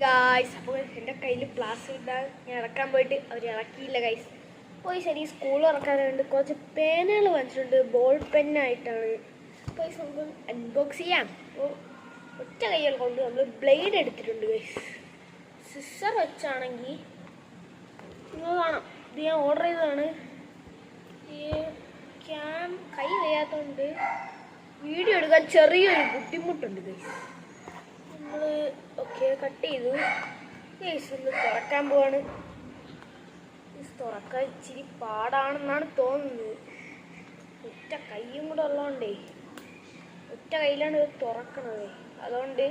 Guys, അപ്പോൾ എൻ്റെ കയ്യിൽ പ്ലാസ്റ്റിക് ബാഗ് ഞാൻ ഇറക്കാൻ പോയിട്ട് അവർ ഇറക്കിയില്ല ഗൈസ്. അപ്പോൾ ശരി, സ്കൂൾ ഇറക്കാനുണ്ട്. കുറച്ച് പേനകൾ വാങ്ങിച്ചിട്ടുണ്ട്, ബോൾ പെന്നായിട്ടാണ്. അപ്പോൾ നമുക്ക് അൺബോക്സ് ചെയ്യാം. അപ്പോൾ ഒറ്റ കൈകൾ കൊണ്ട് നമ്മൾ ബ്ലേഡ് എടുത്തിട്ടുണ്ട് ഗൈസ്. സിസർ വെച്ചാണെങ്കിൽ നിങ്ങൾ കാണാം, ഇത് ഞാൻ ഓർഡർ ചെയ്തതാണ്. ഈ കൈ വയ്യാത്തതുകൊണ്ട് വീഡിയോ എടുക്കാൻ ചെറിയൊരു ബുദ്ധിമുട്ടുണ്ട് ഗൈസ്. നമ്മൾ കട്ട് ചെയ്തു ഗൈസ്. ഒന്ന് തുറക്കാൻ പോവാണ്. തുറക്കാൻ ഇച്ചിരി പാടാണെന്നാണ് തോന്നുന്നത്. ഒറ്റ കൈയും കൂടെ ഉള്ളതുകൊണ്ടേ ഒറ്റ കയ്യിലാണ് ഇത് തുറക്കണത്. അതുകൊണ്ട്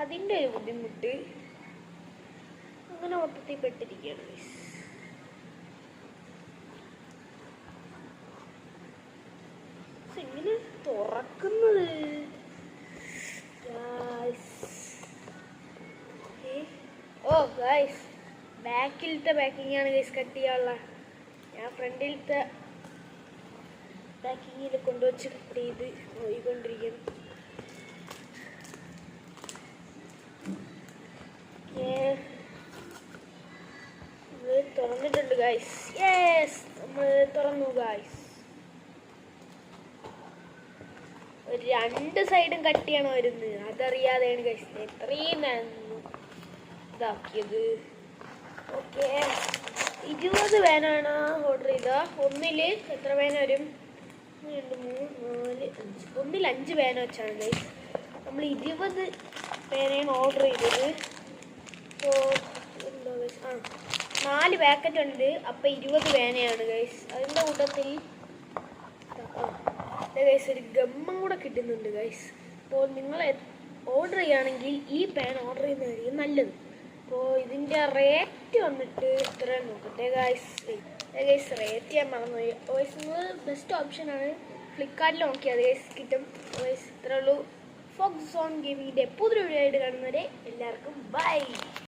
അതിൻ്റെ ഒരു ബുദ്ധിമുട്ട് അങ്ങനെ മൊത്തത്തിൽ പെട്ടിരിക്കുകയാണ് ഗൈസ്. എങ്ങനെ തുറക്കുന്നത്? ഓ ഗൈസ്, ബാക്കിലത്തെ പാക്കിംഗ് ആണ് ഗൈസ് കട്ട് ചെയ്യാനുള്ള. ഞാൻ ഫ്രണ്ടിലത്തെ പാക്കിങ്ങിൽ കൊണ്ടുവച്ച് കട്ട് ചെയ്ത് പോയിക്കൊണ്ടിരിക്കുന്നു. നമ്മൾ തുറന്നിട്ടുണ്ട് ഗൈസ്. യെസ്, നമ്മൾ തുറന്നു ഗൈസ്. രണ്ട് സൈഡും കട്ടിയാണ് വരുന്നത്. അതറിയാതെയാണ് ഗൈസ് എത്രയും ഇതാക്കിയത്. ഓക്കെ, 20 പേനാണ് ഓർഡർ ചെയ്ത. ഒന്നില് എത്ര പേന വരും? 2, 3, 4, 5. ഒന്നിൽ 5 പേന വെച്ചാണ് ഗൈസ്. നമ്മൾ 20 പേനയാണ് ഓർഡർ ചെയ്തത്. അപ്പോൾ എന്താ ഗൈസ്, 4 പാക്കറ്റ് ഉണ്ട്. അപ്പം 20 പേനയാണ് ഗൈസ്. അതിൻ്റെ കൂട്ടത്തിൽ ഗൈസ് ഒരു ഗമ്മം കൂടെ കിട്ടുന്നുണ്ട് ഗൈസ്. അപ്പോൾ നിങ്ങൾ ഓർഡർ ചെയ്യുകയാണെങ്കിൽ ഈ പാൻ ഓർഡർ ചെയ്യുന്നതായിരിക്കും നല്ലത്. അപ്പോൾ ഇതിൻ്റെ റേറ്റ് വന്നിട്ട് എത്ര നോക്കട്ടെ ഗൈസ്. റേറ്റ് ചെയ്യാൻ മറന്നുപോയി ഗൈസ്. നിങ്ങൾ ബെസ്റ്റ് ഓപ്ഷനാണ് ഫ്ലിപ്കാർട്ടിൽ നോക്കിയാൽ ഗൈസ് കിട്ടും ഗൈസ്. ഇത്രേ ഉള്ളൂ. ഫോക്സ് ഓൺ ഗെയിമിങ്ങിൻ്റെ പുതിയ വീഡിയോ ആയിട്ട് കാണുന്നവരെ എല്ലാവർക്കും ബൈ.